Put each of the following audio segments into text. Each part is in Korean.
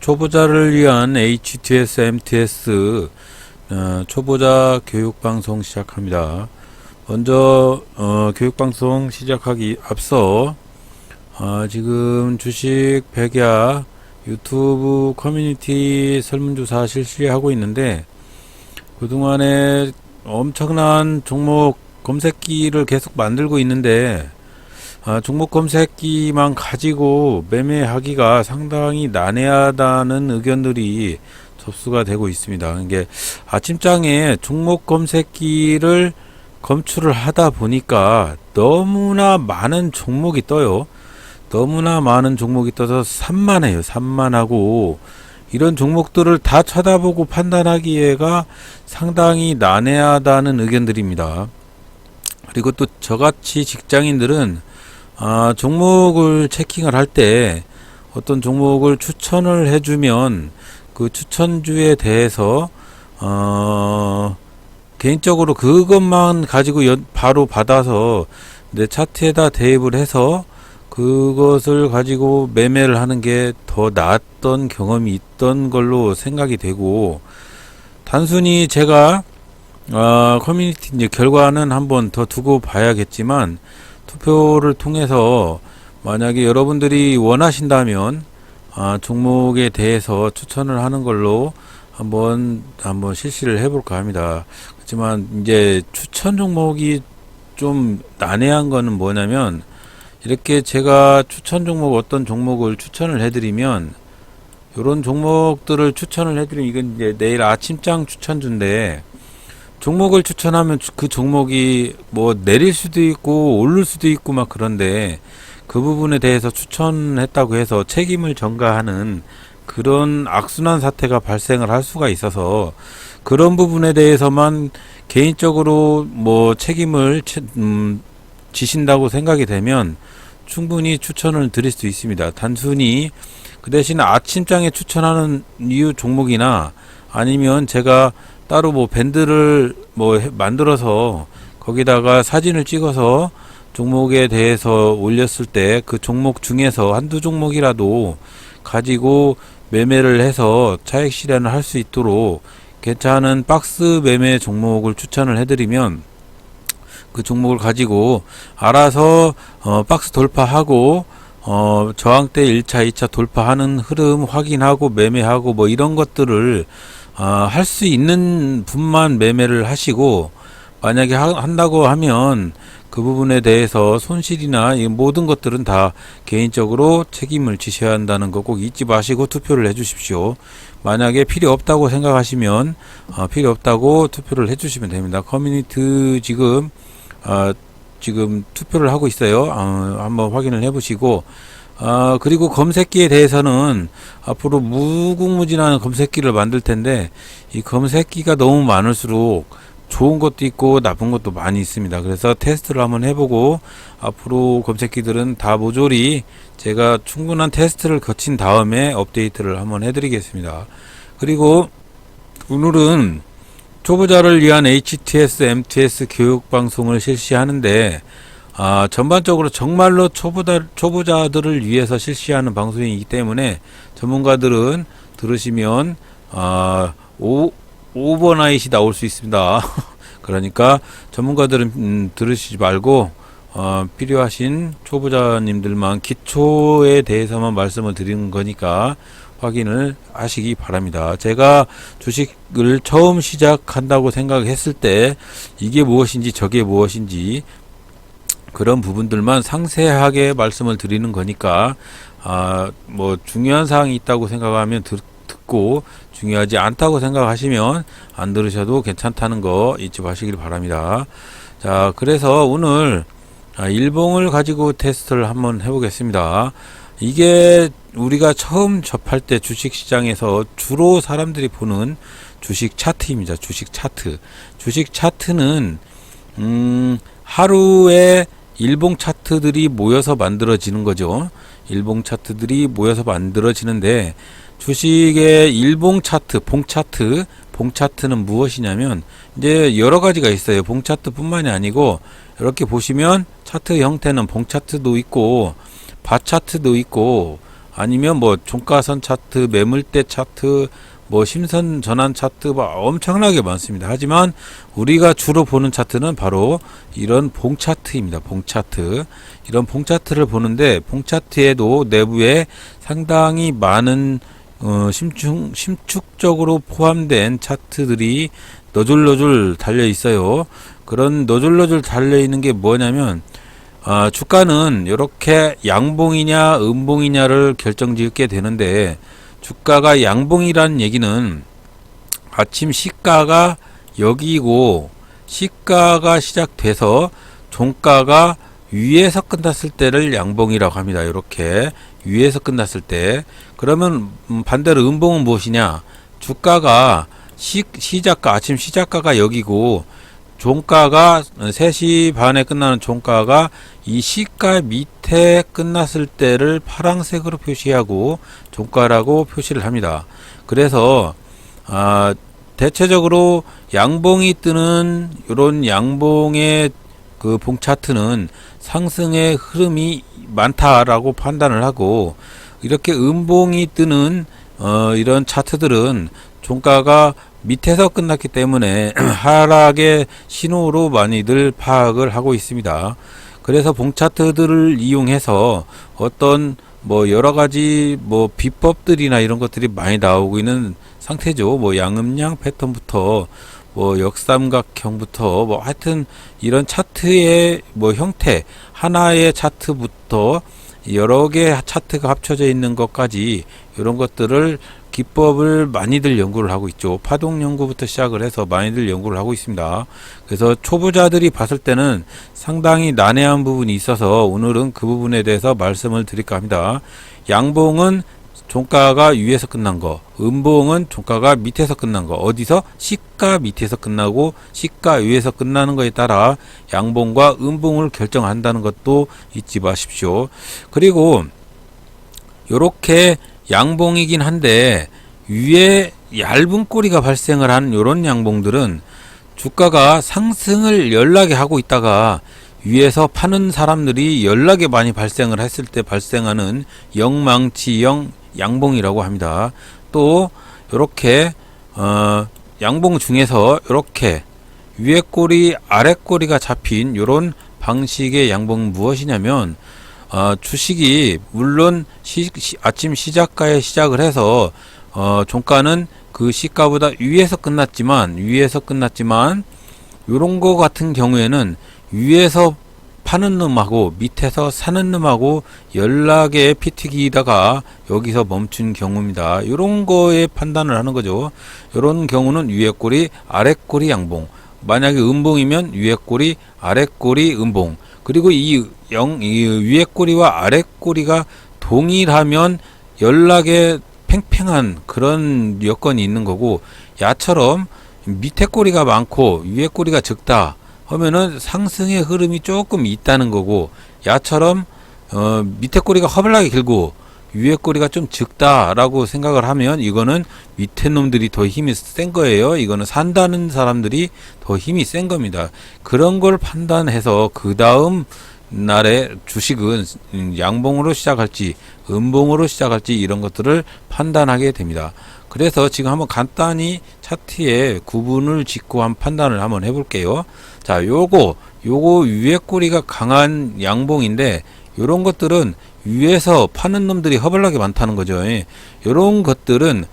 초보자를 위한 HTS, MTS 초보자 교육방송 시작합니다. 먼저 교육방송 시작하기 앞서 지금 주식 백야 유튜브 커뮤니티 설문조사 실시하고 있는데, 그동안에 엄청난 종목 검색기를 계속 만들고 있는데 종목 검색기만 가지고 매매하기가 상당히 난해하다는 의견들이 접수가 되고 있습니다. 이게 아침장에 종목 검색기를 검출을 하다 보니까 너무나 많은 종목이 떠요. 너무나 많은 종목이 떠서 산만해요. 산만하고 이런 종목들을 다 쳐다보고 판단하기가 상당히 난해하다는 의견들입니다. 그리고 또 저같이 직장인들은 종목을 체킹을 할 때 어떤 종목을 추천을 해주면 그 추천주에 대해서 개인적으로 그것만 가지고 바로 받아서 내 차트에다 대입을 해서 그것을 가지고 매매를 하는 게 더 나았던 경험이 있던 걸로 생각이 되고, 단순히 제가 커뮤니티 이제 결과는 한번 더 두고 봐야겠지만, 투표를 통해서 만약에 여러분들이 원하신다면 종목에 대해서 추천을 하는 걸로 한번 실시를 해볼까 합니다. 그렇지만 이제 추천 종목이 좀 난해한 거는 뭐냐면, 이렇게 제가 추천 종목 어떤 종목을 추천을 해드리면, 요런 종목들을 추천을 해드리면 이건 이제 내일 아침장 추천주인데, 종목을 추천하면 그 종목이 뭐 내릴 수도 있고 오를 수도 있고 막 그런데, 그 부분에 대해서 추천했다고 해서 책임을 전가하는 그런 악순환 사태가 발생을 할 수가 있어서, 그런 부분에 대해서만 개인적으로 뭐 책임을 지신다고 생각이 되면 충분히 추천을 드릴 수 있습니다. 단순히 그 대신 아침장에 추천하는 이유 종목이나 아니면 제가 따로 뭐 밴드를 뭐 만들어서 거기다가 사진을 찍어서 종목에 대해서 올렸을 때 그 종목 중에서 한두 종목이라도 가지고 매매를 해서 차익 실현을 할 수 있도록 괜찮은 박스 매매 종목을 추천을 해드리면, 그 종목을 가지고 알아서 박스 돌파하고 저항대 1차, 2차 돌파하는 흐름 확인하고 매매하고 뭐 이런 것들을 할 수 있는 분만 매매를 하시고, 만약에 한다고 하면 그 부분에 대해서 손실이나 이 모든 것들은 다 개인적으로 책임을 지셔야 한다는 거 꼭 잊지 마시고 투표를 해 주십시오. 만약에 필요 없다고 생각하시면 필요 없다고 투표를 해 주시면 됩니다. 커뮤니티 지금 투표를 하고 있어요. 한번 확인을 해 보시고, 그리고 검색기에 대해서는 앞으로 무궁무진한 검색기를 만들 텐데, 이 검색기가 너무 많을수록 좋은 것도 있고 나쁜 것도 많이 있습니다. 그래서 테스트를 한번 해보고, 앞으로 검색기들은 다 모조리 제가 충분한 테스트를 거친 다음에 업데이트를 한번 해드리겠습니다. 그리고 오늘은 초보자를 위한 HTS, MTS 교육방송을 실시하는데, 전반적으로 정말로 초보자들을 위해서 실시하는 방송이기 때문에 전문가들은 들으시면 오버나잇이 나올 수 있습니다. 그러니까 전문가들은 들으시지 말고 필요하신 초보자님들만, 기초에 대해서만 말씀을 드리는 거니까 확인을 하시기 바랍니다. 제가 주식을 처음 시작한다고 생각했을 때 이게 무엇인지 저게 무엇인지 그런 부분들만 상세하게 말씀을 드리는 거니까, 뭐 중요한 사항이 있다고 생각하면 듣고, 중요하지 않다고 생각하시면 안 들으셔도 괜찮다는 거 잊지 마시길 바랍니다. 자, 그래서 오늘 일봉을 가지고 테스트를 한번 해보겠습니다. 이게 우리가 처음 접할 때 주식시장에서 주로 사람들이 보는 주식 차트입니다. 주식 차트. 주식 차트는 하루에 일봉 차트들이 모여서 만들어지는 거죠. 일봉 차트들이 모여서 만들어지는데, 주식의 일봉 차트, 봉 차트는 무엇이냐면, 이제 여러 가지가 있어요. 봉 차트뿐만이 아니고, 이렇게 보시면 차트 형태는 봉 차트도 있고 바 차트도 있고 아니면 뭐 종가선 차트, 매물대 차트, 뭐 심선 전환 차트 뭐 엄청나게 많습니다. 하지만 우리가 주로 보는 차트는 바로 이런 봉 차트입니다. 봉 차트. 이런 봉 차트를 보는데 봉 차트에도 내부에 상당히 많은 심축적으로 포함된 차트들이 너줄너줄 달려 있어요. 그런 너줄너줄 달려 있는 게 뭐냐면 주가는 이렇게 양봉이냐 음봉이냐를 결정짓게 되는데, 주가가 양봉이라는 얘기는 아침 시가가 여기고 시가가 시작돼서 종가가 위에서 끝났을 때를 양봉이라고 합니다. 이렇게 위에서 끝났을 때. 그러면 반대로 음봉은 무엇이냐? 주가가 시작가, 아침 시작가가 여기고 종가가 3시 반에 끝나는 종가가 이 시가 밑에 끝났을 때를 파란색으로 표시하고 종가라고 표시를 합니다. 그래서 대체적으로 양봉이 뜨는 이런 양봉의 그 봉 차트는 상승의 흐름이 많다라고 판단을 하고, 이렇게 음봉이 뜨는 이런 차트들은 종가가 밑에서 끝났기 때문에 하락의 신호로 많이들 파악을 하고 있습니다. 그래서 봉 차트들을 이용해서 어떤 뭐 여러 가지 뭐 비법들이나 이런 것들이 많이 나오고 있는 상태죠. 뭐 양음양 패턴부터 뭐 역삼각형부터 뭐 하여튼 이런 차트의 뭐 형태, 하나의 차트부터 여러 개 차트가 합쳐져 있는 것까지, 이런 것들을 기법을 많이들 연구를 하고 있죠. 파동 연구부터 시작을 해서 많이들 연구를 하고 있습니다. 그래서 초보자들이 봤을 때는 상당히 난해한 부분이 있어서 오늘은 그 부분에 대해서 말씀을 드릴까 합니다. 양봉은 종가가 위에서 끝난 거, 음봉은 종가가 밑에서 끝난 거, 어디서? 시가 밑에서 끝나고 시가 위에서 끝나는 거에 따라 양봉과 음봉을 결정한다는 것도 잊지 마십시오. 그리고 요렇게 양봉이긴 한데 위에 얇은 꼬리가 발생을 한 요런 양봉들은 주가가 상승을 연락에 하고 있다가 위에서 파는 사람들이 연락에 많이 발생을 했을 때 발생하는 영망치형 양봉이라고 합니다. 또 요렇게 양봉 중에서 요렇게 위에 꼬리 아래 꼬리가 잡힌 요런 방식의 양봉은 무엇이냐면, 주식이 물론 아침 시작가에 시작을 해서 종가는 그 시가보다 위에서 끝났지만 요런 거 같은 경우에는 위에서 파는 놈하고 밑에서 사는 놈하고 연락에 피튀기다가 여기서 멈춘 경우입니다. 요런 거에 판단을 하는 거죠. 요런 경우는 위에 꼬리 아래 꼬리 양봉, 만약에 음봉이면 위에 꼬리 아래 꼬리 음봉, 그리고 이 위에 꼬리와 아래 꼬리가 동일하면 연락에 팽팽한 그런 여건이 있는 거고, 야처럼 밑에 꼬리가 많고 위에 꼬리가 적다 하면은 상승의 흐름이 조금 있다는 거고, 야처럼 밑에 꼬리가 허벌나게 길고 위에 꼬리가 좀 적다라고 생각을 하면 이거는 밑에 놈들이 더 힘이 센 거예요. 이거는 산다는 사람들이 더 힘이 센 겁니다. 그런 걸 판단해서 그 다음 날에 주식은 양봉으로 시작할지 음봉으로 시작할지 이런 것들을 판단하게 됩니다. 그래서 지금 한번 간단히 차트에 구분을 짓고 한 판단을 한번 해볼게요. 자, 요거 위에 꼬리가 강한 양봉인데 요런 것들은 위에서 파는 놈들이 허벌나게 많다는 거죠. 요런 것들은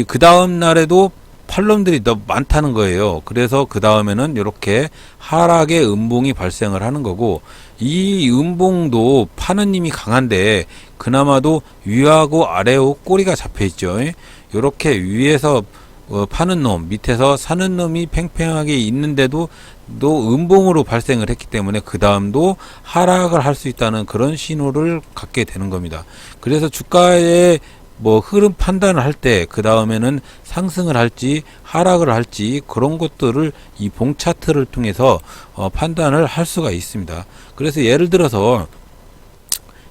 그 다음 날에도 팔 놈들이 더 많다는 거예요. 그래서 그 다음에는 이렇게 하락의 음봉이 발생을 하는 거고, 이 음봉도 파는 힘이 강한데 그나마도 위하고 아래하고 꼬리가 잡혀 있죠. 이렇게 위에서 파는 놈, 밑에서 사는 놈이 팽팽하게 있는데도 또 음봉으로 발생을 했기 때문에 그 다음도 하락을 할 수 있다는 그런 신호를 갖게 되는 겁니다. 그래서 주가의 뭐 흐름 판단을 할 때 그 다음에는 상승을 할지 하락을 할지 그런 것들을 이 봉 차트를 통해서 판단을 할 수가 있습니다. 그래서 예를 들어서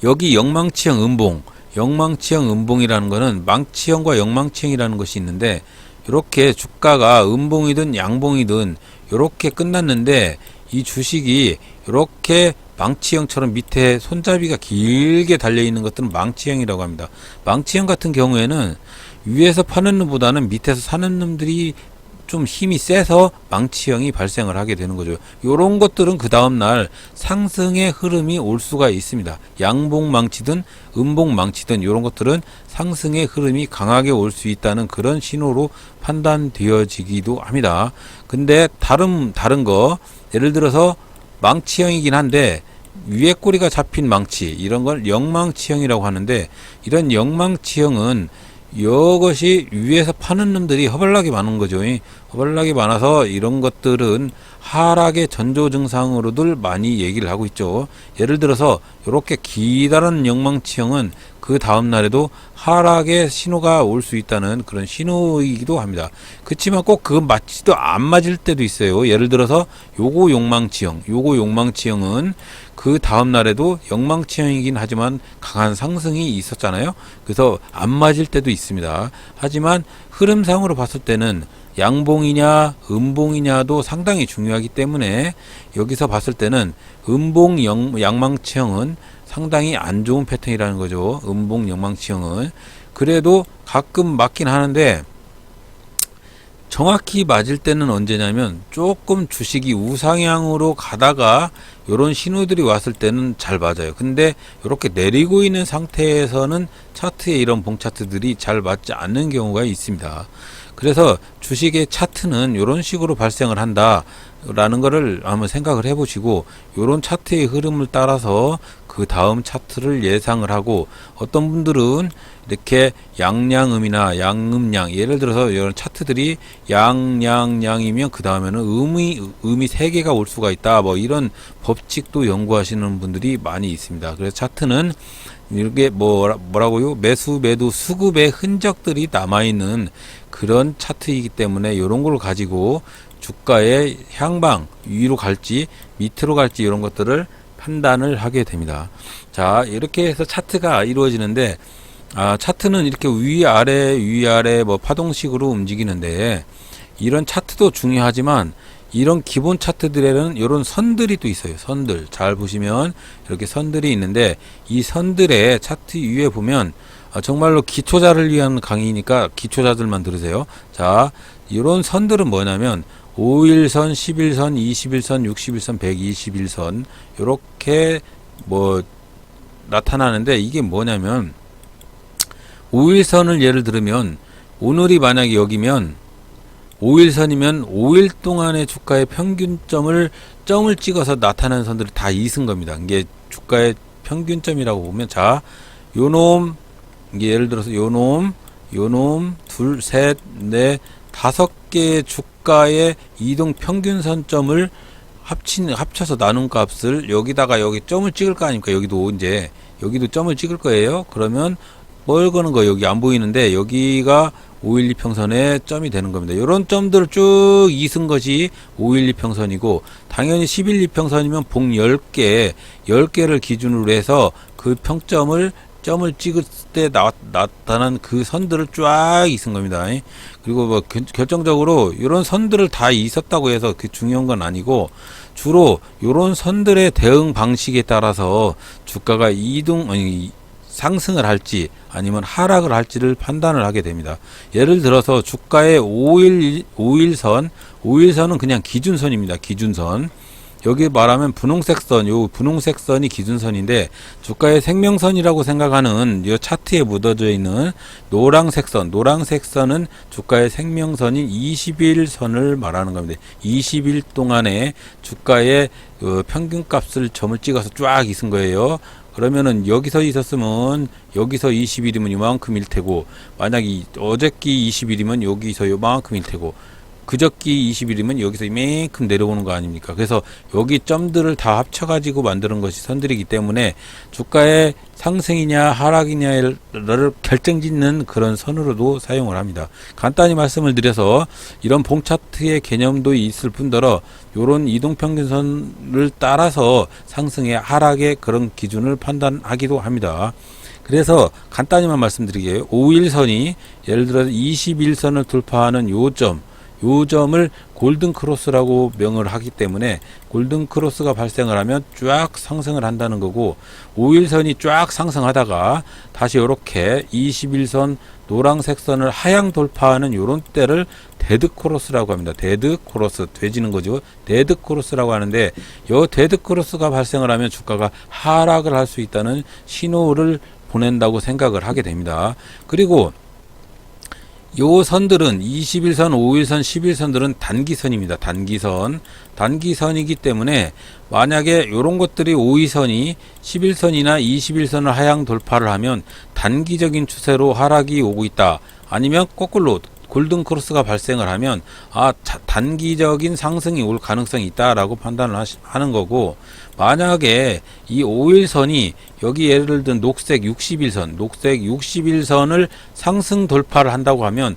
여기 영망치형 음봉, 영망치형 음봉이라는 거는 망치형과 영망치형이라는 것이 있는데, 이렇게 주가가 음봉이든 양봉이든 이렇게 끝났는데 이 주식이 이렇게 망치형처럼 밑에 손잡이가 길게 달려있는 것들은 망치형이라고 합니다. 망치형 같은 경우에는 위에서 파는 놈보다는 밑에서 사는 놈들이 좀 힘이 세서 망치형이 발생을 하게 되는 거죠. 요런 것들은 그 다음날 상승의 흐름이 올 수가 있습니다. 양봉 망치든 음봉 망치든 요런 것들은 상승의 흐름이 강하게 올 수 있다는 그런 신호로 판단되어지기도 합니다. 근데 다른 거 예를 들어서 망치형이긴 한데 위에 꼬리가 잡힌 망치, 이런 걸 역망치형이라고 하는데, 이런 역망치형은 이것이 위에서 파는 놈들이 허벌나게 많은 거죠. 허벌나게 많아서 이런 것들은 하락의 전조 증상으로들 많이 얘기를 하고 있죠. 예를 들어서 이렇게 기다란 역망치형은 그 다음 날에도 하락의 신호가 올 수 있다는 그런 신호이기도 합니다. 그렇지만 꼭 그거 맞지도 안 맞을 때도 있어요. 예를 들어서 요거 욕망치형은 그 다음 날에도 역망치형이긴 하지만 강한 상승이 있었잖아요. 그래서 안 맞을 때도 있습니다. 하지만 흐름상으로 봤을 때는 양봉이냐 음봉이냐도 상당히 중요하기 때문에 여기서 봤을 때는 음봉 양망치형은 상당히 안 좋은 패턴이라는 거죠. 음봉 양망치형은. 그래도 가끔 맞긴 하는데 정확히 맞을 때는 언제냐면 조금 주식이 우상향으로 가다가 요런 신호들이 왔을 때는 잘 맞아요. 근데 이렇게 내리고 있는 상태에서는 차트에 이런 봉차트들이 잘 맞지 않는 경우가 있습니다. 그래서 주식의 차트는 이런 식으로 발생을 한다라는 거를 한번 생각을 해보시고, 이런 차트의 흐름을 따라서 그 다음 차트를 예상을 하고, 어떤 분들은 이렇게 양양음이나 양음양, 예를 들어서 이런 차트들이 양양양이면 그 다음에는 음이 3개가 올 수가 있다, 뭐 이런 법칙도 연구하시는 분들이 많이 있습니다. 그래서 차트는 이게 뭐라고요? 매수, 매도, 수급의 흔적들이 남아있는 그런 차트이기 때문에 이런 걸 가지고 주가의 향방, 위로 갈지 밑으로 갈지 이런 것들을 판단을 하게 됩니다. 자, 이렇게 해서 차트가 이루어지는데, 차트는 이렇게 위아래 뭐 파동식으로 움직이는데, 이런 차트도 중요하지만 이런 기본 차트들에는 이런 선들이 또 있어요. 선들 잘 보시면 이렇게 선들이 있는데, 이 선들의 차트 위에 보면 정말로 기초자를 위한 강의니까 기초자들만 들으세요. 자, 이런 선들은 뭐냐면 5일선, 11선, 21선, 61선, 121선 이렇게 뭐 나타나는데, 이게 뭐냐면 5일선을 예를 들면 오늘이 만약에 여기면 5일선이면 5일 동안의 주가의 평균점을 찍어서 나타나는 선들이 다 이승 겁니다. 이게 주가의 평균점이라고 보면, 자, 요놈, 이게 예를 들어서 요놈, 둘, 셋, 넷, 5개의 주가의 이동 평균선점을 합쳐서 나눈 값을 여기다가 여기 점을 찍을 거 아닙니까? 여기도 점을 찍을 거예요. 그러면 뭘 거는 거 여기 안 보이는데, 여기가 512 평선의 점이 되는 겁니다. 이런 점들을 쭉 이은 것이 512 평선이고, 당연히 11 2평선이면 봉 10개를 기준으로 해서 그 점을 찍을 때 나타난 그 선들을 쫙 있은 겁니다. 그리고 뭐 결정적으로 이런 선들을 다 있었다고 해서 그 중요한 건 아니고, 주로 이런 선들의 대응 방식에 따라서 주가가 상승을 할지 아니면 하락을 할지를 판단을 하게 됩니다. 예를 들어서 주가의 5일선은 그냥 기준선입니다. 기준선. 여기 말하면 분홍색 선, 요 분홍색 선이 기준선인데, 주가의 생명선이라고 생각하는 이 차트에 묻어져 있는 노란색 선은 주가의 생명선인 20일선을 말하는 겁니다. 20일 동안에 주가의 평균값을 점을 찍어서 쫙 있은 거예요. 그러면은 여기서 있었으면 여기서 20일이면 이만큼일 테고, 만약에 어저께 20일이면 여기서 요만큼일 테고, 그저께 20일이면 여기서 이만큼 내려오는 거 아닙니까? 그래서 여기 점들을 다 합쳐가지고 만드는 것이 선들이기 때문에 주가의 상승이냐 하락이냐를 결정짓는 그런 선으로도 사용을 합니다. 간단히 말씀을 드려서 이런 봉차트의 개념도 있을 뿐더러 이런 이동평균선을 따라서 상승의 하락의 그런 기준을 판단하기도 합니다. 그래서 간단히만 말씀드리게요. 5일선이 예를 들어서 21선을 돌파하는 요 점을 골든 크로스라고 명을 하기 때문에 골든 크로스가 발생을 하면 쫙 상승을 한다는 거고, 5일선이 쫙 상승하다가 다시 이렇게 21선 노란색 선을 하향 돌파하는 요런 때를 데드 크로스라고 합니다. 데드 크로스, 돼지는 거죠. 데드 크로스라고 하는데, 요 데드 크로스가 발생을 하면 주가가 하락을 할 수 있다는 신호를 보낸다고 생각을 하게 됩니다. 그리고 요 선들은 21선, 5일선, 11선들은 단기선입니다. 단기선이기 때문에 만약에 요런 것들이 5일선이 11선이나 21선을 하향 돌파를 하면 단기적인 추세로 하락이 오고 있다. 아니면 거꾸로 골든 크로스가 발생을 하면 단기적인 상승이 올 가능성이 있다라고 판단을 하는 거고, 만약에 이 5일선이 여기 예를 든 녹색 61선을 상승 돌파를 한다고 하면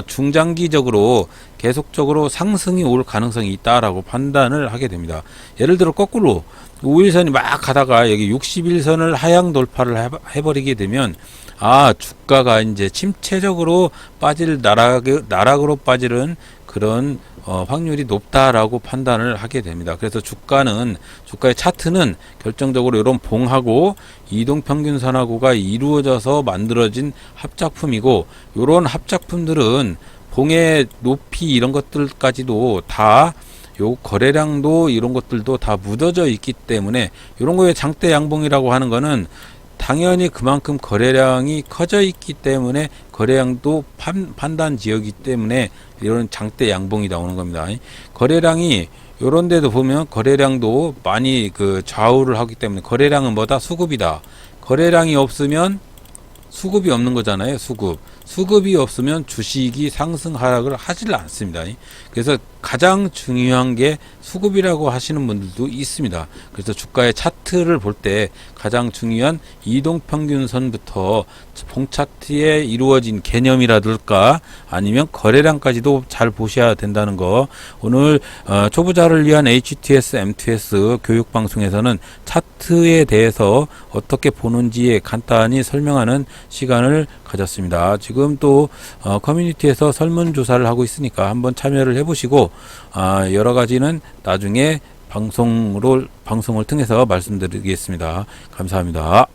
중장기적으로 계속적으로 상승이 올 가능성이 있다라고 판단을 하게 됩니다. 예를 들어 거꾸로 5일선이 막 가다가 여기 61선을 하향 돌파를 해버리게 되면 주가가 이제 침체적으로 빠질 나락으로 빠지는 그런 확률이 높다라고 판단을 하게 됩니다. 그래서 주가의 차트는 결정적으로 이런 봉하고 이동평균선하고가 이루어져서 만들어진 합작품이고, 이런 합작품들은 봉의 높이 이런 것들까지도 다 요 거래량도 이런 것들도 다 묻어져 있기 때문에, 이런 거에 장대 양봉이라고 하는 거는 당연히 그만큼 거래량이 커져 있기 때문에, 거래량도 판단 지역이기 때문에 이런 장대 양봉이 나오는 겁니다. 거래량이 요런 데도 보면 거래량도 많이 좌우를 하기 때문에, 거래량은 뭐다? 수급이다. 거래량이 없으면 수급이 없는 거잖아요. 수급이 없으면 주식이 상승 하락을 하질 않습니다. 그래서 가장 중요한 게 수급이라고 하시는 분들도 있습니다. 그래서 주가의 차트를 볼 때 가장 중요한 이동평균선부터 봉차트에 이루어진 개념이라든가 아니면 거래량까지도 잘 보셔야 된다는 거, 오늘 초보자를 위한 HTS, MTS 교육방송에서는 차트에 대해서 어떻게 보는지에 간단히 설명하는 시간을 가졌습니다. 지금 또 커뮤니티에서 설문조사를 하고 있으니까 한번 참여를 해보시고, 여러 가지는 나중에 방송을 통해서 말씀드리겠습니다. 감사합니다.